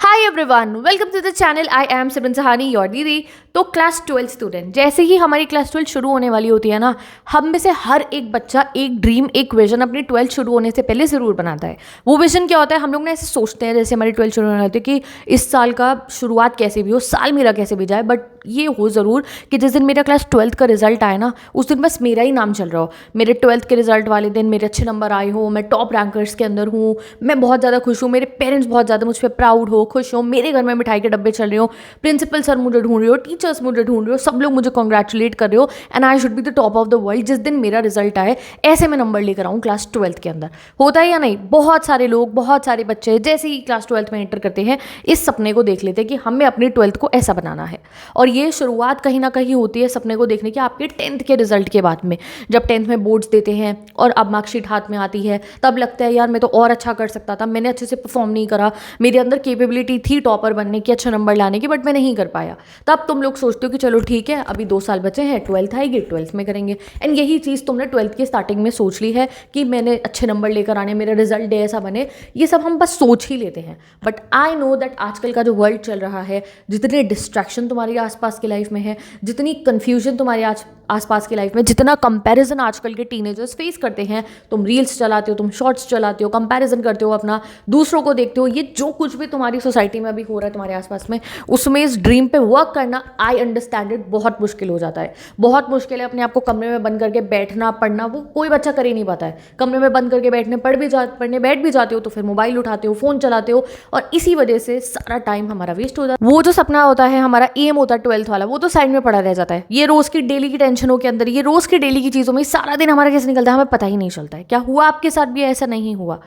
Hi everyone, welcome to the channel. I am Simran Sahani, your didi. तो class 12 student, जैसे ही हमारी class 12 शुरू होने वाली होती है ना, हम में से हर एक बच्चा एक ड्रीम, एक विजन अपनी 12 शुरू होने से पहले ज़रूर बनाता है। वो विजन क्या होता है? हम लोग ना ऐसे सोचते हैं जैसे हमारी 12 शुरू होने वाली होती है कि इस साल का शुरुआत कैसे भी हो, साल मेरा कैसे भी जाए, बट ये हो ज़रूर कि जिस दिन मेरा क्लास 12 का रिजल्ट आए ना, उस दिन बस मेरा ही नाम चल रहा हो। मेरे 12th के रिजल्ट वाले दिन मेरे अच्छे नंबर आए हो, मैं टॉप रैंकर्स के अंदर हूँ, मैं बहुत ज़्यादा खुश हूँ, मेरे पेरेंट्स बहुत ज़्यादा मुझ पर प्राउड हो, खुश हो, मेरे घर में मिठाई के डब्बे चल रहे हो, प्रिंसिपल सर मुझे ढूंढ रहे हो, टीचर्स मुझे ढूंढ रहे हो, सब लोग मुझे कॉन्ग्रेचुलेट कर रहे हो and I should be the top of the world. जिस दिन मेरा रिजल्ट आए ऐसे मैं नंबर लेकर आऊँ क्लास 12th के अंदर। होता है या नहीं? बहुत सारे लोग, बहुत सारे बच्चे जैसे ही क्लास 12th में एंटर करते हैं इस सपने को देख लेते हैं कि हमें अपनी 12th को ऐसा बनाना है। और ये शुरुआत कहीं ना कहीं होती है सपने को देखने की आपके 10th के रिजल्ट के बाद में। जब 10th में बोर्ड्स देते हैं और अब मार्कशीट हाथ में आती है, तब लगता है यार मैं तो और अच्छा कर सकता था, मैंने अच्छे से परफॉर्म नहीं करा, मेरे अंदर कैपेबिलिटी थी टॉपर बनने की, अच्छे नंबर लाने की, बट मैं नहीं कर पाया। तब तुम लोग सोचते हो कि चलो ठीक है, अभी 2 साल बचे हैं, 12th आएगी, 12th में करेंगे। एंड यही चीज़ तुमने 12th के स्टार्टिंग में सोच ली है कि मैंने अच्छे नंबर लेकर आने, मेरा रिजल्ट डे ऐसा बने। ये सब हम बस सोच ही लेते हैं, बट आई नो दैट आजकल का जो वर्ल्ड चल रहा है, जितने डिस्ट्रैक्शन तुम्हारी आसपास की लाइफ में है, जितनी कन्फ्यूजन तुम्हारे आसपास की लाइफ में, जितना कंपैरिजन आजकल के टीनेजर्स फेस करते हैं, तुम रील्स चलाते हो, तुम शॉर्ट्स चलाते हो, कंपैरिजन करते हो अपना, दूसरों को देखते हो, ये जो कुछ भी तुम्हारी सोसाइटी में अभी हो रहा है तुम्हारे आसपास में, उसमें इस ड्रीम पे वर्क करना, आई अंडरस्टैंड इट, बहुत मुश्किल हो जाता है। बहुत मुश्किल है अपने आप को कमरे में बंद करके बैठना, पढ़ना, वो कोई बच्चा कर ही नहीं पाता है। कमरे में बंद करके पढ़ने बैठ भी जाते हो तो फिर मोबाइल उठाते हो, फोन चलाते हो, और इसी वजह से सारा टाइम हमारा वेस्ट हो जाता है। वो जो सपना होता है, हमारा एम होता है 12th वाला, वो तो साइड में पड़ा रह जाता है। ये रोज की डेली की टेंशनों के अंदर, ये रोज की डेली की चीज़ों में सारा दिन हमारा कैसे निकलता है हमें पता ही नहीं चलता है। क्या हुआ आपके साथ भी ऐसा नहीं हुआ?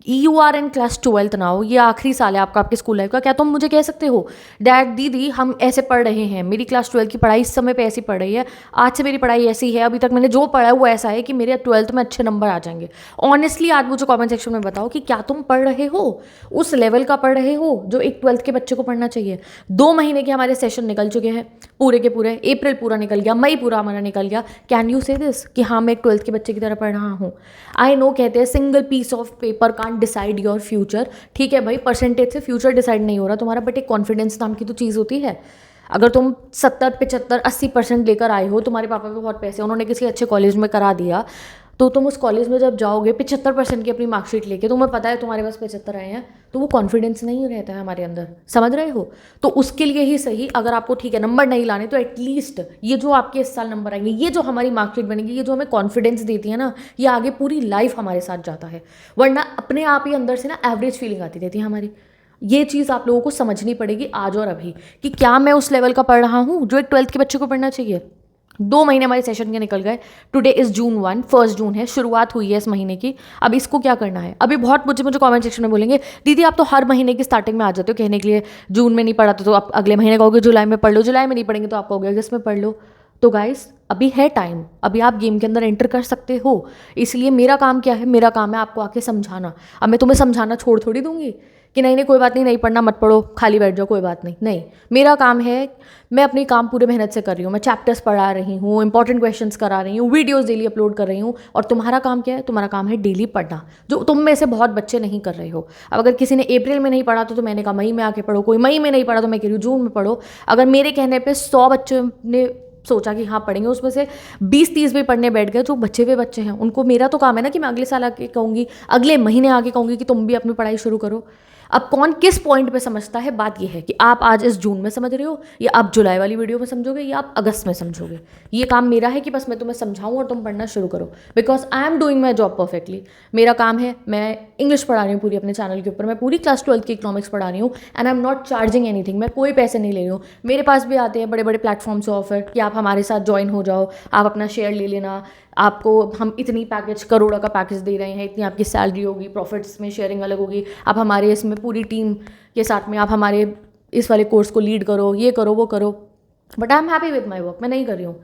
You are in class 12th now, ये आखिरी साल है आपका आपके स्कूल लाइफ का। क्या तुम मुझे कह सकते हो डैड दीदी हम ऐसे पढ़ रहे हैं, मेरी क्लास 12th की पढ़ाई इस समय पे ऐसी पढ़ रही है, आज से मेरी पढ़ाई ऐसी है, अभी तक मैंने जो पढ़ा है वो ऐसा है कि मेरे 12th में अच्छे नंबर आ जाएंगे? ऑनेस्टली आज मुझे कमेंट सेक्शन में बताओ कि क्या तुम पढ़ रहे हो, उस लेवल का पढ़ रहे हो जो एक 12th के बच्चे को पढ़ना चाहिए? 2 महीने के हमारे सेशन निकल चुके हैं, पूरे के पूरे। अप्रैल पूरा निकल गया, मई पूरा हमारा निकल गया। कैन यू से दिस कि हाँ मैं एक 12th के बच्चे की तरह पढ़ रहा हूँ? आई नो कहते हैं single piece of paper can't decide your future. ठीक है भाई, परसेंटेज से फ्यूचर डिसाइड नहीं हो रहा तुम्हारा, बट एक कॉन्फिडेंस नाम की तो चीज़ होती है। अगर तुम 70, 75, 80% लेकर आए हो, तुम्हारे पापा पे बहुत पैसे, उन्होंने किसी अच्छे कॉलेज में करा दिया, तो तुम उस कॉलेज में जब जाओगे 75% की अपनी मार्कशीट लेके, तुम्हें पता है तुम्हारे पास 75 आए हैं, तो वो कॉन्फिडेंस नहीं रहता है हमारे अंदर। समझ रहे हो? तो उसके लिए ही सही, अगर आपको ठीक है नंबर नहीं लाने, तो एटलीस्ट ये जो आपके इस साल नंबर आएंगे, ये जो हमारी मार्कशीट बनेगी, ये जो हमें कॉन्फिडेंस देती है ना, ये आगे पूरी लाइफ हमारे साथ जाता है। वरना अपने आप ही अंदर से ना एवरेज फीलिंग आती रहती है हमारी। ये चीज़ आप लोगों को समझनी पड़ेगी आज और अभी, कि क्या मैं उस लेवल का पढ़ रहा हूँ जो एक 12th के बच्चे को पढ़ना चाहिए। 2 महीने हमारे सेशन के निकल गए। टुडे इज़ जून 1, 1 जून है, शुरुआत हुई है इस महीने की। अब इसको क्या करना है? अभी बहुत मुझे कमेंट सेक्शन में बोलेंगे दीदी आप तो हर महीने की स्टार्टिंग में आ जाते हो कहने के लिए, जून में नहीं पढ़ा तो आप अगले महीने कहोगे जुलाई में पढ़ लो, जुलाई में नहीं पढ़ेंगे तो आप कहोगे अगस्त में पढ़ लो। तो गाइस अभी है टाइम, अभी आप गेम के अंदर एंटर कर सकते हो। इसलिए मेरा काम क्या है? मेरा काम है आपको आके समझाना। अब मैं तुम्हें समझाना छोड़ थोड़ी दूंगी कि नहीं नहीं कोई बात नहीं, नहीं पढ़ना मत पढ़ो, खाली बैठ जाओ, कोई बात नहीं। नहीं, मेरा काम है, मैं अपनी काम पूरे मेहनत से कर रही हूँ, मैं चैप्टर्स पढ़ा रही हूँ, इंपॉर्टेंट क्वेश्चंस करा रही हूँ, वीडियोस डेली अपलोड कर रही हूँ। और तुम्हारा काम क्या है? तुम्हारा काम है डेली पढ़ना, जो तुम में से बहुत बच्चे नहीं कर रहे हो। अब अगर किसी ने अप्रैल में नहीं पढ़ा तो मैंने कहा मई में आके पढ़ो, कोई मई में नहीं पढ़ा तो मैं कह रही हूँ जून में पढ़ो। अगर मेरे कहने पर 100 बच्चों ने सोचा कि हाँ पढ़ेंगे, उसमें से 20-30 भी पढ़ने बैठ गए, जो बच्चे हुए बच्चे हैं उनको मेरा तो काम है ना कि मैं अगले साल आके कहूँगी, अगले महीने आके कहूँगी कि तुम भी अपनी पढ़ाई शुरू करो। अब कौन किस पॉइंट पे समझता है, बात यह है कि आप आज इस जून में समझ रहे हो, या आप जुलाई वाली वीडियो में समझोगे, या आप अगस्त में समझोगे। ये काम मेरा है कि बस मैं तुम्हें समझाऊं और तुम पढ़ना शुरू करो, because I am doing my job perfectly. मेरा काम है, मैं इंग्लिश पढ़ा रही हूँ पूरी अपने चैनल के ऊपर, मैं पूरी क्लास 12th की इकोनॉमिक्स पढ़ा रही हूँ, and I am not charging anything. मैं कोई पैसे नहीं ले रही हूँ। मेरे पास भी आते हैं बड़े बड़े प्लेटफॉर्म से ऑफर कि आप हमारे साथ ज्वाइन हो जाओ, आप अपना शेयर ले लेना, आपको हम इतनी पैकेज, करोड़ों का पैकेज दे रहे हैं, इतनी आपकी सैलरी होगी, प्रॉफिट्स में शेयरिंग अलग होगी, आप हमारे इसमें पूरी टीम के साथ में आप हमारे इस वाले कोर्स को लीड करो, ये करो वो करो। But I am happy with my work, मैं नहीं कर रही हूँ।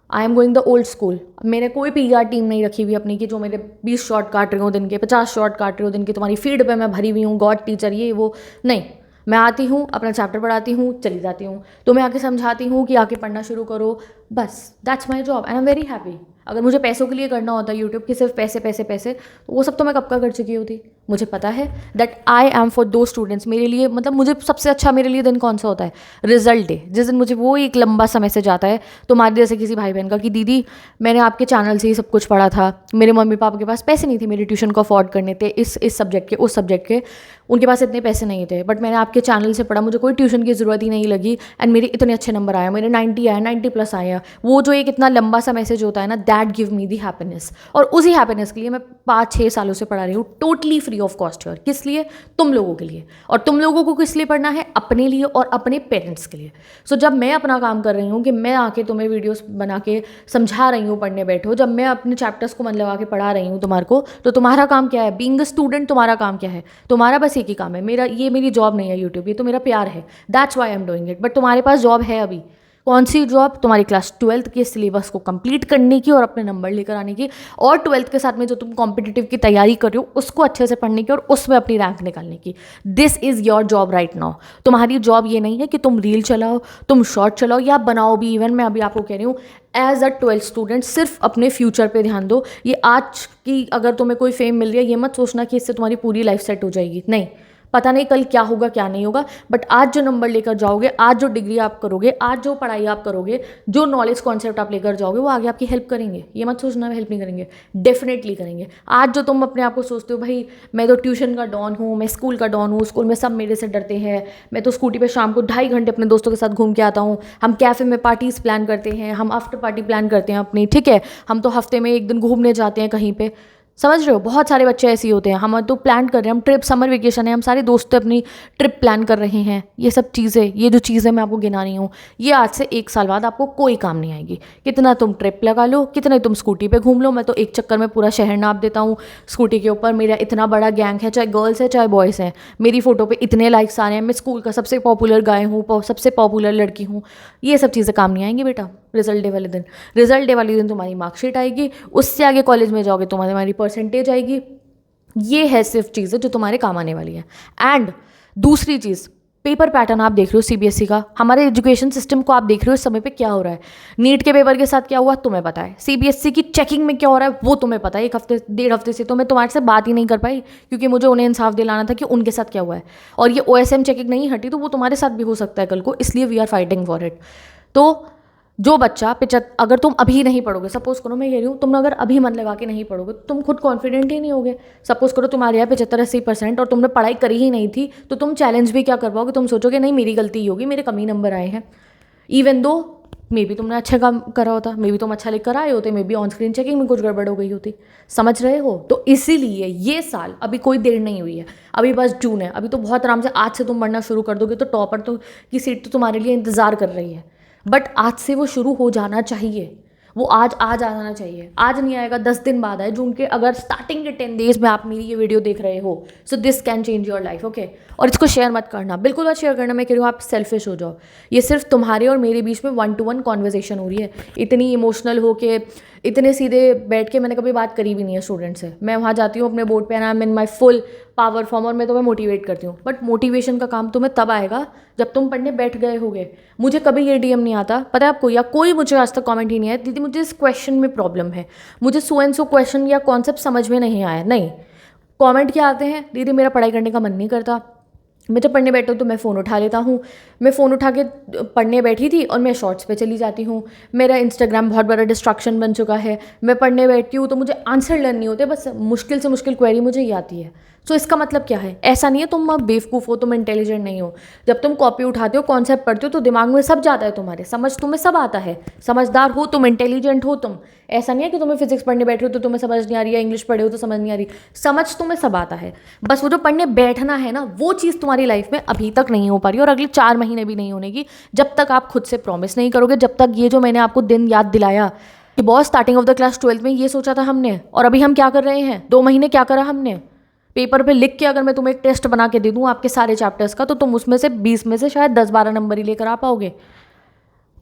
I am going the old school. मैंने कोई PR टीम नहीं रखी हुई अपनी कि जो मेरे 20 शॉट काट रही हूँ दिन के, 50 शॉट काट रही हूँ दिन के, तुम्हारी फीड पे मैं भरी हुई हूँ, गॉड टीचर ये वो नहीं। मैं आती हूँ, अपना चैप्टर पढ़ाती हूँ, चली जाती हूँ, तुम्हें आके समझाती हूँ कि आके पढ़ना शुरू करो, बस that's my job and I am very happy. अगर मुझे पैसों के लिए करना होता यूट्यूब की सिर्फ पैसे पैसे पैसे, तो वो सब तो मैं कब का कर चुकी होती। मुझे पता है दैट आई एम फॉर दो स्टूडेंट्स। मेरे लिए मतलब मुझे सबसे अच्छा मेरे लिए दिन कौन सा होता है, रिजल्ट डे, जिस दिन मुझे वो एक लंबा सा मैसेज आता है तुम्हारे जैसे किसी भाई बहन का कि दीदी मैंने आपके चैनल से ही सब कुछ पढ़ा था, मेरे मम्मी पापा के पास पैसे नहीं थे मेरे ट्यूशन को अफोर्ड करने थे, इस सब्जेक्ट के उस सब्जेक्ट के उनके पास इतने पैसे नहीं थे, बट मैंने आपके चैनल से पढ़ा, मुझे कोई ट्यूशन की ज़रूरत ही नहीं लगी एंड मेरे इतने अच्छे नंबर आए, मेरे 90 आए, 90+ आए हैं। वो जो एक इतना लंबा सा मैसेज होता है ना, that give me the happiness. और उसी हैप्पीनेस के लिए मैं 5-6 सालों से पढ़ा रही हूँ टोटली फ्री ऑफ कॉस्ट। और किस लिए? तुम लोगों के लिए। और तुम लोगों को किस लिए पढ़ना है? अपने लिए और अपने पेरेंट्स के लिए। सो जब मैं अपना काम कर रही हूँ कि मैं आके तुम्हें वीडियोस बना के समझा रही हूँ पढ़ने बैठो, जब मैं अपने चैप्टर्स को मन लगा के पढ़ा रही हूँ तुम्हारे को, तो तुम्हारा काम क्या है? बीइंग अ स्टूडेंट तुम्हारा काम क्या है? तुम्हारा बस एक ही काम है, ये मेरी जॉब नहीं है यूट्यूब, ये तो मेरा प्यार है, that's why I am doing it. But तुम्हारे पास जॉब है अभी। कौन सी जॉब? तुम्हारी क्लास 12th के सिलेबस को कंप्लीट करने की और अपने नंबर लेकर आने की, और 12th के साथ में जो तुम कॉम्पिटिटिव की तैयारी कर रहे हो उसको अच्छे से पढ़ने की और उसमें अपनी रैंक निकालने की। This is your job right now. तुम्हारी जॉब ये नहीं है कि तुम रील चलाओ, तुम शॉर्ट चलाओ या बनाओ भी। इवन मैं अभी आपको कह रही हूँ एज अ 12th स्टूडेंट सिर्फ अपने फ्यूचर पे ध्यान दो। ये आज की अगर तुम्हें कोई फेम मिल रही है, ये मत सोचना कि इससे तुम्हारी पूरी लाइफ सेट हो जाएगी। नहीं, पता नहीं कल क्या होगा क्या नहीं होगा, बट आज जो नंबर लेकर जाओगे, आज जो डिग्री आप करोगे, आज जो पढ़ाई आप करोगे, जो नॉलेज कॉन्सेप्ट आप लेकर जाओगे, वो आगे आपकी हेल्प करेंगे। ये मत सोचना हेल्प नहीं करेंगे, डेफिनेटली करेंगे। आज जो तुम अपने आप को सोचते हो भाई मैं तो ट्यूशन का डॉन हूँ, मैं स्कूल का डॉन हूँ, स्कूल में सब मेरे से डरते हैं, मैं तो स्कूटी पर शाम को 2.5 घंटे अपने दोस्तों के साथ घूम के आता हूँ, हम कैफ़े में पार्टीज़ प्लान करते हैं, हम आफ्टर पार्टी प्लान करते हैं अपनी, ठीक है, हम तो हफ्ते में 1 दिन घूमने जाते हैं कहीं पर। समझ रहे हो? बहुत सारे बच्चे ऐसे ही होते हैं। हम तो प्लान कर रहे हैं, हम ट्रिप, समर वेकेशन है, हम सारे दोस्त अपनी ट्रिप प्लान कर रहे हैं। ये सब चीज़ें, ये जो चीज़ें मैं आपको गिना रही हूँ, ये आज से 1 साल बाद आपको कोई काम नहीं आएगी। कितना तुम ट्रिप लगा लो, कितने तुम स्कूटी पे घूम लो, मैं तो एक चक्कर में पूरा शहर नाप देता हूँ स्कूटी के ऊपर। मेरा इतना बड़ा गैंग है, चाहे गर्ल्स है चाहे बॉयज़ हैं, मेरी फ़ोटो पर इतने लाइक्स आ रहे हैं, मैं स्कूल का सबसे पॉपुलर गाय हूँ, सबसे पॉपुलर लड़की हूँ। ये सब चीज़ें काम नहीं आएंगी बेटा रिजल्ट डे वाले दिन। रिजल्ट डे वाले दिन तुम्हारी मार्कशीट आएगी, उससे आगे कॉलेज में जाओगे तुम्हारी परसेंटेज आएगी। ये है सिर्फ चीज़ें जो तुम्हारे काम आने वाली है। एंड दूसरी चीज़, पेपर पैटर्न आप देख रहे हो सीबीएसई का, हमारे एजुकेशन सिस्टम को आप देख रहे हो इस समय पे क्या हो रहा है। नीट के पेपर के साथ क्या हुआ तुम्हें पता है, सीबीएसई की चेकिंग में क्या हो रहा है वो तुम्हें पता है। 1-1.5 हफ्ते से तो मैं तुम्हारे से बात ही नहीं कर पाई, क्योंकि मुझे उन्हें इंसाफ दिलाना था कि उनके साथ क्या हुआ है। और ये OSM चेकिंग नहीं हटी तो वो तुम्हारे साथ भी हो सकता है कल को, इसलिए we are fighting for it. तो जो बच्चा अगर तुम अभी नहीं पढ़ोगे, सपोज करो मैं कह रही हूँ तुम अगर अभी मन लगा के नहीं पढ़ोगे तो तुम खुद कॉन्फिडेंट ही नहीं होगे। सपोज करो तुम्हारे यहाँ 75-80% और तुमने पढ़ाई करी ही नहीं थी, तो तुम चैलेंज भी क्या कर पाओगे? तुम सोचोगे नहीं मेरी गलती ही होगी, मेरे कम ही नंबर आए हैं। इवन दो मे बी तुमने अच्छा काम करा होता, मे बी तुम अच्छा लिख कर आए होते, may be on screen checking में कुछ गड़बड़ हो गई होती। समझ रहे हो? तो इसीलिए ये साल अभी कोई देर नहीं हुई है, अभी बस जून है, अभी तो बहुत आराम से आज से तुम पढ़ना शुरू कर दोगे तो टॉपर तो की सीट तो तुम्हारे लिए इंतज़ार कर रही है। बट आज से वो शुरू हो जाना चाहिए, वो आज आ जाना चाहिए। आज नहीं आएगा, 10 दिन बाद आए, जून के अगर स्टार्टिंग के 10 डेज में आप मेरी ये वीडियो देख रहे हो, so this can change your life, okay. और इसको शेयर मत करना, बिल्कुल मत शेयर करना। मैं कह रही हूँ आप सेल्फिश हो जाओ। ये सिर्फ तुम्हारे और मेरे बीच में 1-to-1 कॉन्वर्जेसन हो रही है। इतनी इमोशनल हो के, इतने सीधे बैठ के मैंने कभी बात करी भी नहीं है स्टूडेंट से। मैं वहाँ जाती हूँ अपने बोर्ड पे, I am in my full power form और मैं तुम्हें मोटिवेट करती हूँ। बट मोटिवेशन का काम तुम्हें तब आएगा जब तुम पढ़ने बैठ गए होगे। मुझे कभी ये DM नहीं आता, पता है आपको, या कोई मुझे आज तक कमेंट ही नहीं आया दीदी मुझे इस क्वेश्चन में प्रॉब्लम है, मुझे सो एंड सो क्वेश्चन या कॉन्सेप्ट समझ में नहीं आया। नहीं, कमेंट क्या आते हैं, दीदी मेरा पढ़ाई करने का मन नहीं करता, मैं जब पढ़ने बैठता हूँ तो मैं फ़ोन उठा लेता हूँ, मैं फ़ोन उठा के पढ़ने बैठी थी और मैं शॉर्ट्स पे चली जाती हूँ, मेरा इंस्टाग्राम बहुत बड़ा डिस्ट्रैक्शन बन चुका है, मैं पढ़ने बैठती हूँ तो मुझे आंसर लर्न नहीं होते, बस मुश्किल से मुश्किल क्वेरी मुझे ही आती है। तो इसका मतलब क्या है? ऐसा नहीं है तुम बेवकूफ़ हो, तुम इंटेलिजेंट नहीं हो। जब तुम कॉपी उठाते हो, कॉन्सेप्ट पढ़ते हो तो दिमाग में सब जाता है, तुम्हारे समझ तुम्हें सब आता है, समझदार हो तुम, इंटेलिजेंट हो तुम। ऐसा नहीं है कि तुम्हें फिजिक्स पढ़ने बैठे हो तो तुम्हें समझ नहीं आ रही है, इंग्लिश पढ़े हो तो समझ नहीं आ रही, समझ तुम्हें सब आता है। बस वो जो पढ़ने बैठना है ना, वो चीज़ तुम्हारी लाइफ में अभी तक नहीं हो पा रही और अगले 4 महीने भी नहीं होने की, जब तक आप खुद से प्रॉमिस नहीं करोगे, जब तक ये जो मैंने आपको दिन याद दिलाया कि boss starting of the class 12th में ये सोचा था हमने, और अभी हम क्या कर रहे हैं, 2 महीने क्या करा हमने। पेपर पे लिख के अगर मैं तुम्हें एक टेस्ट बना के दे दूँ आपके सारे चैप्टर्स का, तो तुम उसमें से 20 में से शायद 10-12 नंबर ही लेकर आ पाओगे।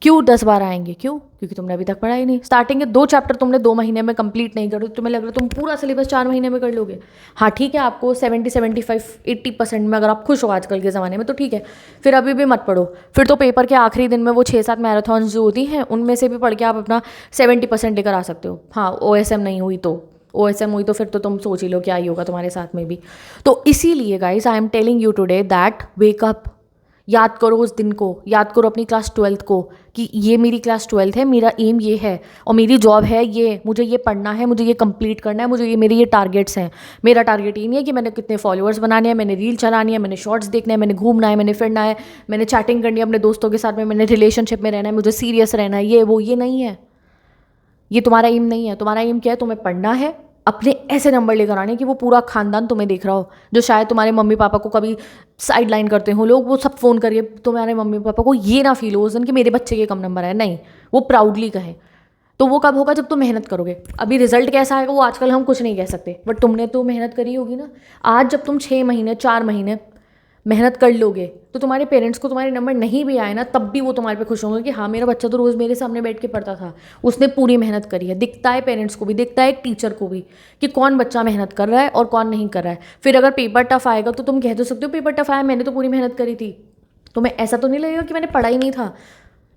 क्यों 10 बार आएंगे? क्यों? क्योंकि तुमने अभी तक पढ़ा ही नहीं। स्टार्टिंग के 2 चैप्टर तुमने 2 महीने में कंप्लीट नहीं कर, तुम्हें लग रहा है तुम पूरा सिलेबस 4 महीने में कर लोगे। हाँ ठीक है, आपको 70-75-80% में अगर आप खुश हो आजकल के ज़माने में तो ठीक है, फिर अभी भी मत पढ़ो। फिर तो पेपर के आखिरी दिन में वो 6-7 मैराथॉन्स जो होती हैं उनमें से भी पढ़ के आप अपना 70% लेकर आ सकते हो। हाँ OSM नहीं हुई तो, OSM हुई तो फिर तो तुम सोच ही लो क्या ही होगा तुम्हारे साथ में भी। तो इसीलिए guys I am telling you today that wake up. याद करो उस दिन को, याद करो अपनी क्लास 12th को कि ये मेरी क्लास 12th है, मेरा एम ये है और मेरी जॉब है ये, मुझे ये पढ़ना है, मुझे ये कंप्लीट करना है, मुझे ये मेरे ये टारगेट्स हैं। मेरा टारगेट ये नहीं है कि मैंने कितने फॉलोअर्स बनाने हैं, मैंने रील चलानी है, मैंने शॉर्ट्स देखने हैं, मैंने घूमना है, मैंने फिरना है, मैंने चैटिंग करनी है अपने दोस्तों के साथ में, मैंने रिलेशनशिप में रहना है, मुझे सीरियस रहना है, ये वो, ये नहीं है। ये तुम्हारा एम नहीं है। तुम्हारा एम क्या है? तुम्हें पढ़ना है, अपने ऐसे नंबर लेकर आने कि वो पूरा खानदान तुम्हें देख रहा हो। जो शायद तुम्हारे मम्मी पापा को कभी साइड लाइन करते हो लोग, वो सब फ़ोन करिए तुम्हारे मम्मी पापा को ये ना फील हो उस दिन कि मेरे बच्चे के कम नंबर है, नहीं, वो प्राउडली कहें। तो वो कब होगा? जब तुम मेहनत करोगे। अभी रिजल्ट कैसा आएगा वो आजकल हम कुछ नहीं कह सकते, बट तुमने तो मेहनत करी होगी ना। आज जब तुम 6 महीने 4 महीने मेहनत कर लोगे तो तुम्हारे पेरेंट्स को तुम्हारे नंबर नहीं भी आए ना, तब भी वो तुम्हारे पे खुश होंगे कि हाँ मेरा बच्चा तो रोज़ मेरे सामने बैठ के पढ़ता था, उसने पूरी मेहनत करी है। दिखता है पेरेंट्स को भी, दिखता है एक टीचर को भी कि कौन बच्चा मेहनत कर रहा है और कौन नहीं कर रहा है। फिर अगर पेपर टफ आएगा तो तुम कह तो सकते हो पेपर टफ आया, मैंने तो पूरी मेहनत करी थी। तुम्हें ऐसा तो नहीं लगेगा कि मैंने पढ़ा ही नहीं था।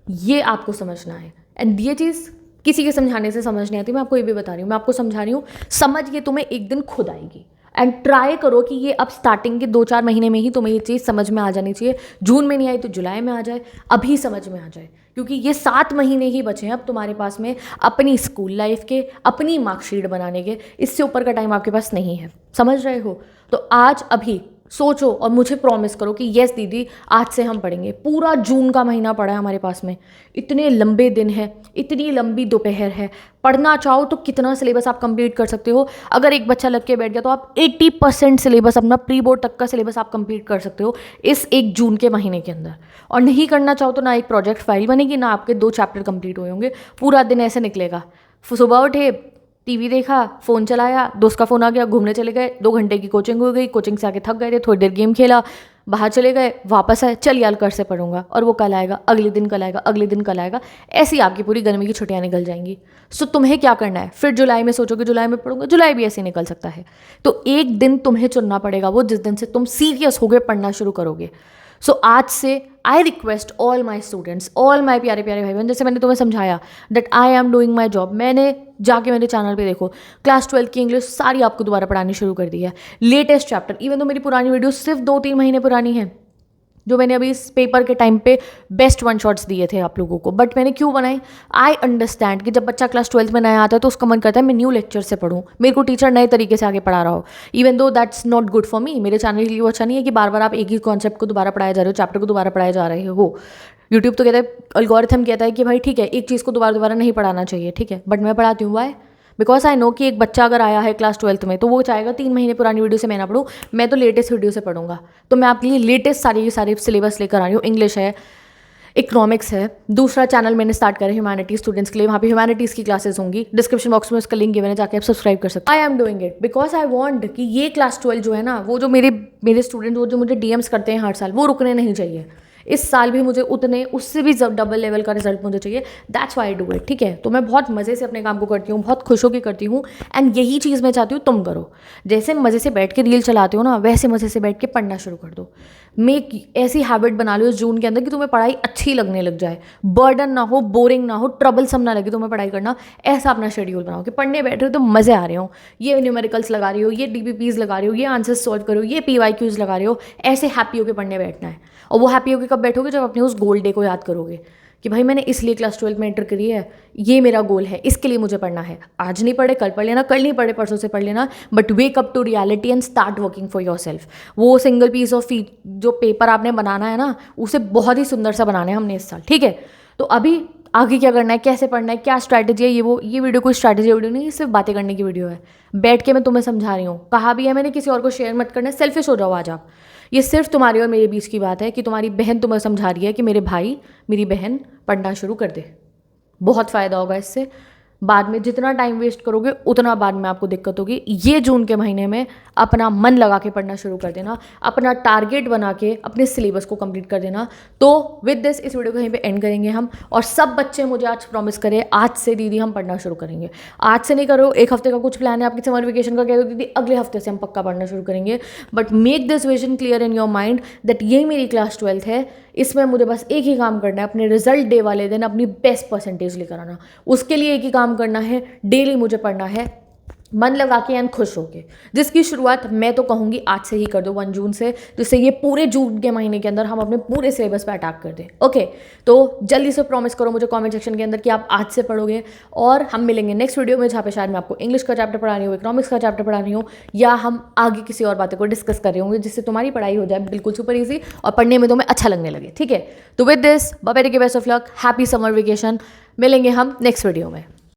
ये आपको समझना है। एंड ये चीज़ किसी के समझाने से समझ नहीं आती, मैं आपको ये भी बता रही हूँ, मैं आपको समझा रही हूँ, समझ ये तुम्हें एक दिन खुद आएगी। एंड ट्राई करो कि ये अब स्टार्टिंग के 2-4 महीने में ही तुम्हें ये चीज़ समझ में आ जानी चाहिए। जून में नहीं आई तो जुलाई में आ जाए, अभी समझ में आ जाए, क्योंकि ये 7 महीने ही बचे हैं अब तुम्हारे पास में अपनी स्कूल लाइफ के, अपनी मार्कशीट बनाने के। इससे ऊपर का टाइम आपके पास नहीं है, समझ रहे हो? तो आज अभी सोचो और मुझे प्रॉमिस करो कि यस दीदी आज से हम पढ़ेंगे। पूरा जून का महीना पड़ा है हमारे पास में, इतने लंबे दिन हैं, इतनी लंबी दोपहर है। पढ़ना चाहो तो कितना सिलेबस आप कंप्लीट कर सकते हो। अगर एक बच्चा लग के बैठ गया तो आप 80% सिलेबस अपना प्री बोर्ड तक का सिलेबस आप कंप्लीट कर सकते हो इस 1 जून के महीने के अंदर। और नहीं करना चाहो तो ना एक प्रोजेक्ट फाइल बनेगी, ना आपके 2 चैप्टर कंप्लीट हुए होंगे। पूरा दिन ऐसे निकलेगा, सुबह उठे, टीवी देखा, फ़ोन चलाया, दोस्त का फ़ोन आ गया, घूमने चले गए, 2 घंटे की कोचिंग हो गई, कोचिंग से आके थक गए थे, थोड़ी देर गेम खेला, बाहर चले गए, वापस आए, चल यार कल से पढ़ूंगा, और वो कल आएगा, अगले दिन कल आएगा, अगले दिन कल आएगा। ऐसी आपकी पूरी गर्मी की छुट्टियां निकल जाएंगी। सो तुम्हें क्या करना है? फिर जुलाई में सोचोगे जुलाई में पढ़ूंगा, जुलाई भी ऐसे निकल सकता है। तो एक दिन तुम्हें चुनना पड़ेगा, वो जिस दिन से तुम सीरियस हो गए पढ़ना शुरू करोगे। सो आज से I request all my students, all my प्यारे प्यारे भाई बहन, जैसे मैंने तुम्हें समझाया that I am doing my job. मैंने जाके मेरे चैनल पे देखो, क्लास 12 की इंग्लिश सारी आपको दोबारा पढ़ानी शुरू कर दी है, लेटेस्ट चैप्टर। इवन तो मेरी पुरानी वीडियो सिर्फ 2-3 महीने पुरानी है, जो मैंने अभी इस पेपर के टाइम पे बेस्ट 1 शॉट्स दिए थे आप लोगों को। बट मैंने क्यों बनाई? आई अंडरस्टैंड कि जब बच्चा क्लास 12 में नया आता है तो उसका मन करता है मैं न्यू लेक्चर से पढ़ूँ, मेरे को टीचर नए तरीके से आगे पढ़ा रहा हो। Even though that's not good for me, मेरे चैनल के लिए वो अच्छा नहीं है कि बार बार आप एक ही कॉन्सेप्ट को दोबारा पढ़ाया जा रहे हो, चैप्टर को दोबारा पढ़ाए जा रहे हो। यूट्यूब तो कहता है, एल्गोरिथम कहता है कि भाई ठीक है एक चीज़ को दोबारा दोबारा नहीं पढ़ाना चाहिए, ठीक है, बट मैं पढ़ाती हूँ। वाई? बिकॉज आई नो कि एक बच्चा अगर आया है क्लास 12 में तो वो चाहेगा 3 महीने पुरानी वीडियो से मैं ना पढ़ूँ, मैं तो लेटेस्ट वीडियो से पढ़ूंगा। तो मैं आपके लिए लेटेस्ट सारी के सारे सिलेबस लेकर आ रही हूँ। इंग्लिश है, इकोनॉमिक्स है, दूसरा चैनल मैंने स्टार्ट करा है ह्यूमैनिटीज स्टूडेंट्स के लिए, वहाँ पे ह्यूमैनिटीज़ की क्लासेस होंगी, डिस्क्रिप्शन बॉक्स में उसका लिंक गिवन है, जाके आप सब्सक्राइब कर सकते हो। I am doing it because I want कि ये क्लास 12 जो है ना, वो जो मेरे स्टूडेंट वो जो मुझे डीएम्स करते हैं हर साल, वो रुकने नहीं चाहिए। इस साल भी मुझे उतने, उससे भी डबल लेवल का रिजल्ट मुझे चाहिए। That's why I do it, ठीक है। तो मैं बहुत मज़े से अपने काम को करती हूँ, बहुत खुश होकर करती हूँ, एंड यही चीज़ मैं चाहती हूँ तुम करो। जैसे मज़े से बैठ के रील चलाते हो ना, वैसे मज़े से बैठ के पढ़ना शुरू कर दो। मेक ऐसी हैबिट बना लो इस जून के अंदर कि तुम्हें पढ़ाई अच्छी लगने लग जाए, बर्डन ना हो, बोरिंग ना हो, ट्रबलसम ना लगे तुम्हें पढ़ाई करना। ऐसा अपना शेड्यूल बनाओ कि पढ़ने बैठ रहे हो तो मज़े आ रहे हो, ये न्यूमेरिकल्स लगा रही हो, ये डीबीपीज लगा रही हो, ये आंसर्स सॉल्व करो, ये पीवाईक्यूज लगा रहे हो, ऐसे हैप्पी होकर पढ़ने बैठना है। और वो हैप्पी होकर कब बैठोगे? जब अपने उस गोल डे को याद करोगे कि भाई मैंने इसलिए क्लास 12 में एंटर करी है, ये मेरा गोल है, इसके लिए मुझे पढ़ना है। आज नहीं पढ़े कल पढ़ लेना, कल नहीं पढ़े परसों से पढ़ लेना, but wake up to reality and start working for yourself. वो सिंगल पीस ऑफ जो पेपर आपने बनाना है ना, उसे बहुत ही सुंदर सा बनाना है हमने इस साल, ठीक है। तो अभी आगे क्या करना है, कैसे पढ़ना है, क्या स्ट्रैटेजी है, ये वीडियो कोई स्ट्रैटेजी वीडियो नहीं, सिर्फ बातें करने की वीडियो है। बैठ के मैं तुम्हें समझा रही हूँ, कहा भी है मैंने किसी और को शेयर मत करना, सेल्फिश हो जाओ आज आप। ये सिर्फ तुम्हारे और मेरे बीच की बात है कि तुम्हारी बहन तुम्हें समझा रही है कि मेरे भाई मेरी बहन पढ़ना शुरू कर दे, बहुत फ़ायदा होगा इससे। बाद में जितना टाइम वेस्ट करोगे उतना बाद में आपको दिक्कत होगी। ये जून के महीने में अपना मन लगा के पढ़ना शुरू कर देना, अपना टारगेट बना के अपने सिलेबस को कंप्लीट कर देना। तो विद दिस इस वीडियो को यहीं पे एंड करेंगे हम। और सब बच्चे मुझे आज प्रॉमिस करें, आज से दीदी हम पढ़ना शुरू करेंगे। आज से नहीं करो, एक हफ्ते का कुछ प्लान है आपकी समर वेकेशन का, कह दो दीदी अगले हफ्ते से हम पक्का पढ़ना शुरू करेंगे। But make this vision clear in your mind that ये मेरी क्लास 12th है, इसमें मुझे बस एक ही काम करना है, अपने रिजल्ट डे वाले दिन अपनी बेस्ट परसेंटेज लेकर आना। उसके लिए एक ही काम करना है, डेली मुझे पढ़ना है मन लगा के एंड खुश होके, जिसकी शुरुआत मैं तो कहूँगी आज से ही कर दो 1 जून से, जिससे ये पूरे जून के महीने के अंदर हम अपने पूरे सिलेबस पे अटैक कर दें। ओके, तो जल्दी से प्रॉमिस करो मुझे कमेंट सेक्शन के अंदर कि आप आज से पढ़ोगे। और हम मिलेंगे नेक्स्ट वीडियो में, जहाँ पे शायद मैं आपको इंग्लिश का चैप्टर पढ़ा रही हूँ, इकोनॉमिक्स का चैप्टर पढ़ा रही हूँ, या हम आगे किसी और बातें को डिस्कस कर रहे होंगे जिससे तुम्हारी पढ़ाई हो जाए बिल्कुल सुपर ईजी और पढ़ने में तुम्हें अच्छा लगने लगे। ठीक है, तो with this bye bye, take care, best of luck, happy summer vacation. मिलेंगे हम नेक्स्ट वीडियो में।